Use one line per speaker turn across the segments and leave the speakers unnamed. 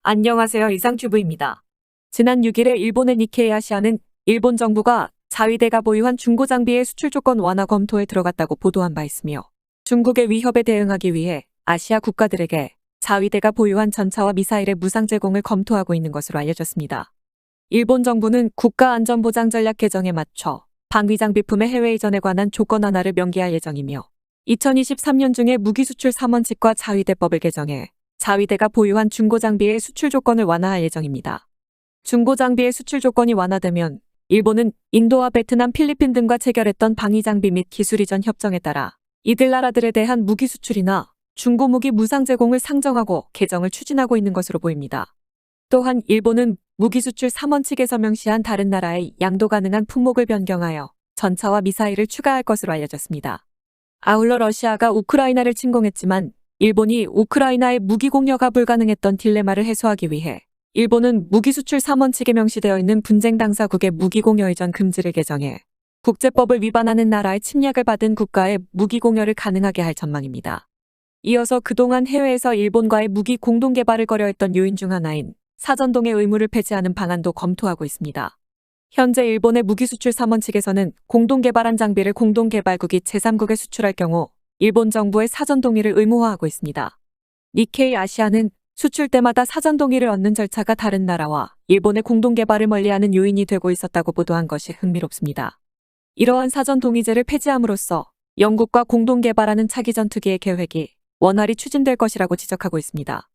안녕하세요. 이상튜브입니다. 지난 6일에 일본의 니케이 아시아는 일본 정부가 자위대가 보유한 중고장비의 수출 조건 완화 검토에 들어갔다고 보도한 바 있으며 중국의 위협에 대응하기 위해 아시아 국가들에게 자위대가 보유한 전차와 미사일의 무상 제공을 검토하고 있는 것으로 알려졌습니다. 일본 정부는 국가안전보장 전략 개정에 맞춰 방위장비품의 해외 이전에 관한 조건 완화를 명기할 예정이며 2023년 중에 무기수출 3원칙과 자위대법을 개정해 자위대가 보유한 중고장비의 수출 조건을 완화할 예정입니다. 중고장비의 수출 조건이 완화되면 일본은 인도와 베트남, 필리핀 등과 체결했던 방위장비 및 기술 이전 협정에 따라 이들 나라들에 대한 무기 수출이나 중고무기 무상 제공을 상정하고 개정을 추진하고 있는 것으로 보입니다. 또한 일본은 무기 수출 3원칙에서 명시한 다른 나라의 양도 가능한 품목을 변경하여 전차와 미사일을 추가할 것으로 알려졌습니다. 아울러 러시아가 우크라이나를 침공했지만 일본이 우크라이나의 무기 공여가 불가능했던 딜레마를 해소하기 위해 일본은 무기 수출 3원칙에 명시되어 있는 분쟁 당사국의 무기 공여 이전 금지를 개정해 국제법을 위반하는 나라의 침략을 받은 국가의 무기 공여를 가능하게 할 전망입니다. 이어서 그동안 해외에서 일본과의 무기 공동 개발을 거려했던 요인 중 하나인 사전동의 의무를 폐지하는 방안도 검토하고 있습니다. 현재 일본의 무기 수출 3원칙에서는 공동 개발한 장비를 공동 개발국이 제3국에 수출할 경우 일본 정부의 사전 동의를 의무화하고 있습니다. 니케이 아시아는 수출 때마다 사전 동의를 얻는 절차가 다른 나라와 일본의 공동 개발을 멀리하는 요인이 되고 있었다고 보도한 것이 흥미롭습니다. 이러한 사전 동의제를 폐지함으로써 영국과 공동 개발하는 차기 전투기의 계획이 원활히 추진될 것이라고 지적하고 있습니다.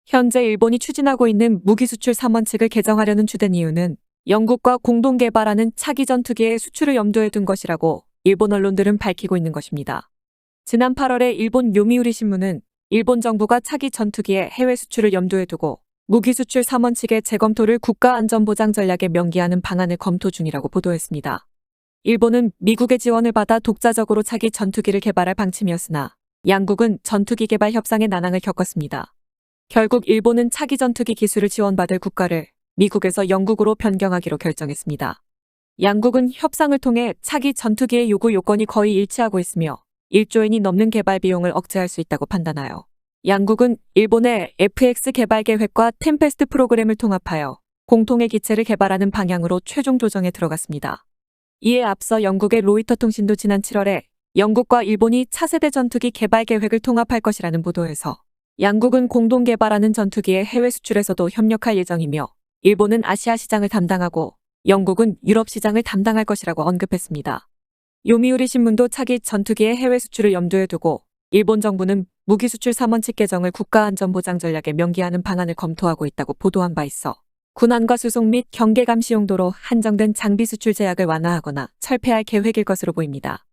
현재 일본이 추진하고 있는 무기 수출 3원칙을 개정하려는 주된 이유는 영국과 공동 개발하는 차기 전투기의 수출을 염두에 둔 것이라고 일본 언론들은 밝히고 있는 것입니다. 지난 8월에 일본 요미우리 신문은 일본 정부가 차기 전투기의 해외 수출을 염두에 두고 무기 수출 3원칙의 재검토를 국가안전보장 전략에 명기하는 방안을 검토 중이라고 보도했습니다. 일본은 미국의 지원을 받아 독자적으로 차기 전투기를 개발할 방침이었으나 양국은 전투기 개발 협상의 난항을 겪었습니다. 결국 일본은 차기 전투기 기술을 지원받을 국가를 미국에서 영국으로 변경하기로 결정했습니다. 양국은 협상을 통해 차기 전투기의 요구 요건이 거의 일치하고 있으며 1조 엔이 넘는 개발 비용을 억제할 수 있다고 판단하여 양국은 일본의 FX 개발 계획과 템페스트 프로그램을 통합하여 공통의 기체를 개발하는 방향으로 최종 조정에 들어갔습니다. 이에 앞서 영국의 로이터 통신도 지난 7월에 영국과 일본이 차세대 전투기 개발 계획을 통합할 것이라는 보도에서 양국은 공동 개발하는 전투기의 해외 수출에서도 협력할 예정이며 일본은 아시아 시장을 담당하고 영국은 유럽 시장을 담당할 것이라고 언급했습니다. 요미우리 신문도 차기 전투기의 해외 수출을 염두에 두고 일본 정부는 무기 수출 3원칙 개정을 국가안전보장 전략에 명기하는 방안을 검토하고 있다고 보도한 바 있어 군안과 수송 및 경계 감시 용도로 한정된 장비 수출 제약을 완화하거나 철폐할 계획일 것으로 보입니다.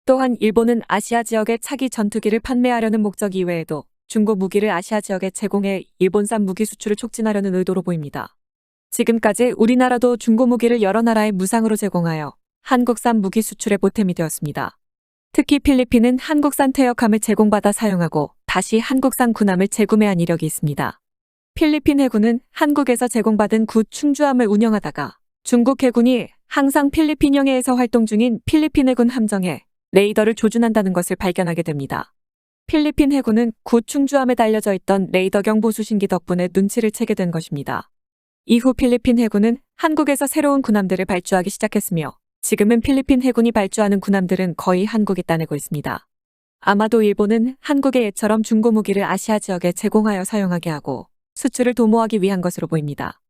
또한 일본은 아시아 지역에 차기 전투기를 판매하려는 목적 이외에도 중고 무기를 아시아 지역에 제공해 일본산 무기 수출을 촉진하려는 의도로 보입니다. 지금까지 우리나라도 중고 무기를 여러 나라에 무상으로 제공하여 한국산 무기 수출의 보탬이 되었습니다. 특히 필리핀은 한국산 퇴역함을 제공받아 사용하고 다시 한국산 군함을 재구매한 이력이 있습니다. 필리핀 해군은 한국에서 제공받은 구 충주함을 운영하다가 중국 해군이 항상 필리핀 영해에서 활동 중인 필리핀 해군 함정에 레이더를 조준한다는 것을 발견하게 됩니다. 필리핀 해군은 구 충주함에 달려져 있던 레이더경 보수신기 덕분에 눈치를 채게 된 것입니다. 이후 필리핀 해군은 한국에서 새로운 군함들을 발주하기 시작했으며 지금은 필리핀 해군이 발주하는 군함들은 거의 한국이 따내고 있습니다. 아마도 일본은 한국의 예처럼 중고 무기를 아시아 지역에 제공하여 사용하게 하고 수출을 도모하기 위한 것으로 보입니다.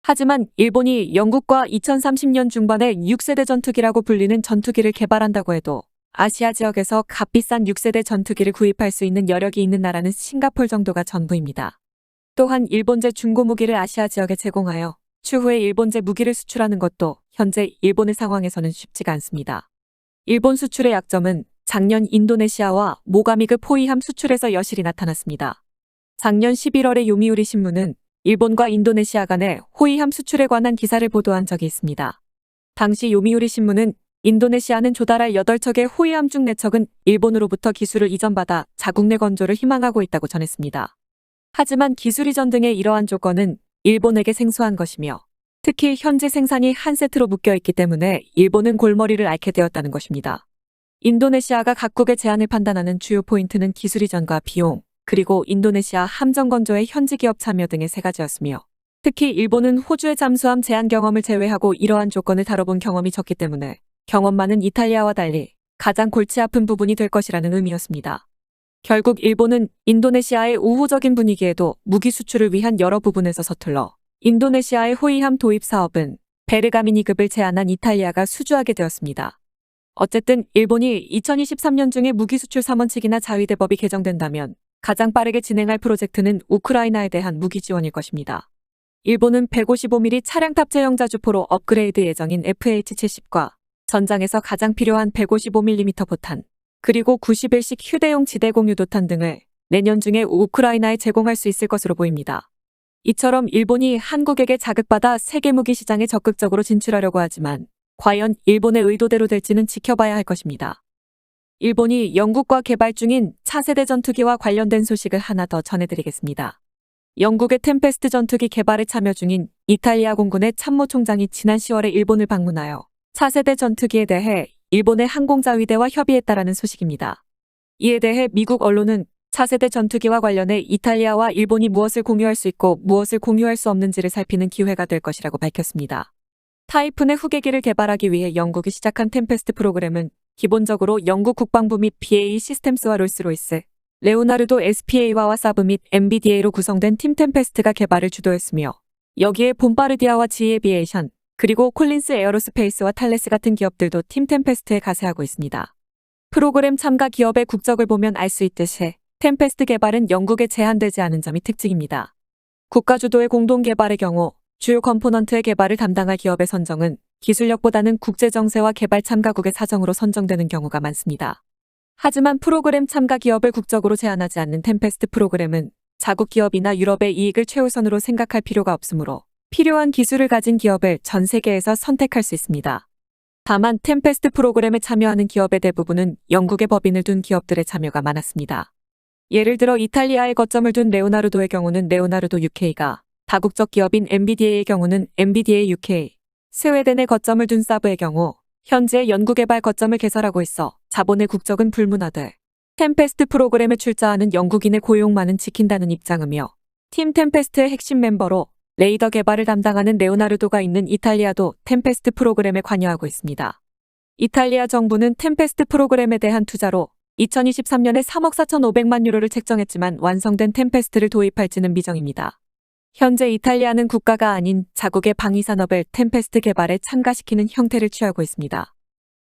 하지만 일본이 영국과 2030년 중반에 6세대 전투기라고 불리는 전투기를 개발한다고 해도 아시아 지역에서 값비싼 6세대 전투기를 구입할 수 있는 여력이 있는 나라는 싱가포르 정도가 전부입니다. 또한 일본제 중고 무기를 아시아 지역에 제공하여 추후에 일본제 무기를 수출하는 것도 현재 일본의 상황에서는 쉽지가 않습니다. 일본 수출의 약점은 작년 인도네시아와 모가미급 호위함 수출에서 여실히 나타났습니다. 작년 11월에 요미우리 신문은 일본과 인도네시아 간의 호위함 수출에 관한 기사를 보도한 적이 있습니다. 당시 요미우리 신문은 인도네시아는 조달할 8척의 호위함 중 4척은 일본으로부터 기술을 이전받아 자국 내 건조를 희망하고 있다고 전했습니다. 하지만 기술 이전 등의 이러한 조건은 일본에게 생소한 것이며 특히 현재 생산이 한 세트로 묶여있기 때문에 일본은 골머리를 앓게 되었다는 것입니다. 인도네시아가 각국의 제안을 판단하는 주요 포인트는 기술 이전과 비용, 그리고 인도네시아 함정건조의 현지 기업 참여 등의 세 가지였으며 특히 일본은 호주의 잠수함 제한 경험을 제외하고 이러한 조건을 다뤄본 경험이 적기 때문에 경험 많은 이탈리아와 달리 가장 골치 아픈 부분이 될 것이라는 의미였습니다. 결국 일본은 인도네시아의 우호적인 분위기에도 무기 수출을 위한 여러 부분에서 서툴러 인도네시아의 호위함 도입 사업은 베르가미니급을 제안한 이탈리아가 수주하게 되었습니다. 어쨌든 일본이 2023년 중에 무기 수출 3원칙이나 자위대법이 개정된다면 가장 빠르게 진행할 프로젝트는 우크라이나에 대한 무기 지원일 것입니다. 일본은 155mm 차량 탑재형 자주포로 업그레이드 예정인 FH-70과 전장에서 가장 필요한 155mm 포탄, 그리고 91식 휴대용 지대공 유도탄 등을 내년 중에 우크라이나에 제공할 수 있을 것으로 보입니다. 이처럼 일본이 한국에게 자극받아 세계 무기 시장에 적극적으로 진출하려고 하지만 과연 일본의 의도대로 될지는 지켜봐야 할 것입니다. 일본이 영국과 개발 중인 차세대 전투기와 관련된 소식을 하나 더 전해드리겠습니다. 영국의 템페스트 전투기 개발에 참여 중인 이탈리아 공군의 참모총장이 지난 10월에 일본을 방문하여 차세대 전투기에 대해 일본의 항공자위대와 협의했다라는 소식입니다. 이에 대해 미국 언론은 차세대 전투기와 관련해 이탈리아와 일본이 무엇을 공유할 수 있고 무엇을 공유할 수 없는지를 살피는 기회가 될 것이라고 밝혔습니다. 타이푼의 후계기를 개발하기 위해 영국이 시작한 템페스트 프로그램은 기본적으로 영국 국방부 및 BAE 시스템스와 롤스로이스, 레오나르도 SPA와 사브 및 MBDA로 구성된 팀 템페스트가 개발을 주도했으며 여기에 봄바르디아와 지에비에이션, 그리고 콜린스 에어로스페이스와 탈레스 같은 기업들도 팀 템페스트에 가세하고 있습니다. 프로그램 참가 기업의 국적을 보면 알 수 있듯이 템페스트 개발은 영국에 제한되지 않은 점이 특징입니다. 국가 주도의 공동 개발의 경우 주요 컴포넌트의 개발을 담당할 기업의 선정은 기술력보다는 국제 정세와 개발 참가국의 사정으로 선정되는 경우가 많습니다. 하지만 프로그램 참가 기업을 국적으로 제한하지 않는 템페스트 프로그램은 자국 기업이나 유럽의 이익을 최우선으로 생각할 필요가 없으므로 필요한 기술을 가진 기업을 전 세계에서 선택할 수 있습니다. 다만 템페스트 프로그램에 참여하는 기업의 대부분은 영국의 법인을 둔 기업들의 참여가 많았습니다. 예를 들어 이탈리아에 거점을 둔 레오나르도의 경우는 레오나르도 UK가, 다국적 기업인 MBDA의 경우는 MBDA UK, 스웨덴에 거점을 둔 사브의 경우 현재 연구개발 거점을 개설하고 있어 자본의 국적은 불문하되 템페스트 프로그램에 출자하는 영국인의 고용만은 지킨다는 입장이며 팀 템페스트의 핵심 멤버로 레이더 개발을 담당하는 레오나르도가 있는 이탈리아도 템페스트 프로그램에 관여하고 있습니다. 이탈리아 정부는 템페스트 프로그램에 대한 투자로 2023년에 3억 4,500만 유로를 책정했지만 완성된 템페스트를 도입할지는 미정입니다. 현재 이탈리아는 국가가 아닌 자국의 방위산업을 템페스트 개발에 참가시키는 형태를 취하고 있습니다.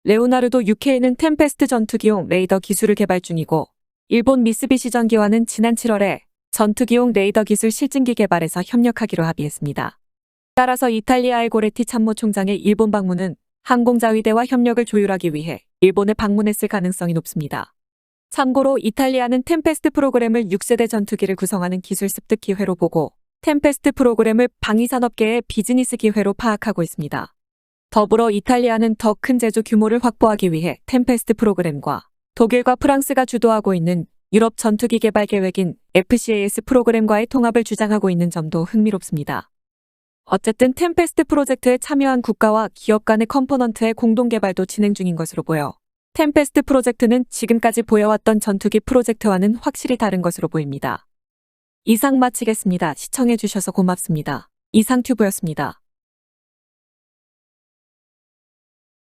레오나르도 UK는 템페스트 전투기용 레이더 기술을 개발 중이고 일본 미쓰비시 전기와는 지난 7월에 전투기용 레이더 기술 실증기 개발에서 협력하기로 합의했습니다. 따라서 이탈리아의 고레티 참모총장의 일본 방문은 항공자위대와 협력을 조율하기 위해 일본에 방문했을 가능성이 높습니다. 참고로 이탈리아는 템페스트 프로그램을 6세대 전투기를 구성하는 기술 습득 기회로 보고 템페스트 프로그램을 방위산업계의 비즈니스 기회로 파악하고 있습니다. 더불어 이탈리아는 더 큰 제조 규모를 확보하기 위해 템페스트 프로그램과 독일과 프랑스가 주도하고 있는 유럽 전투기 개발 계획인 FCAS 프로그램과의 통합을 주장하고 있는 점도 흥미롭습니다. 어쨌든 템페스트 프로젝트에 참여한 국가와 기업 간의 컴포넌트의 공동 개발도 진행 중인 것으로 보여 템페스트 프로젝트는 지금까지 보여왔던 전투기 프로젝트와는 확실히 다른 것으로 보입니다. 이상 마치겠습니다. 시청해주셔서 고맙습니다. 이상튜브였습니다.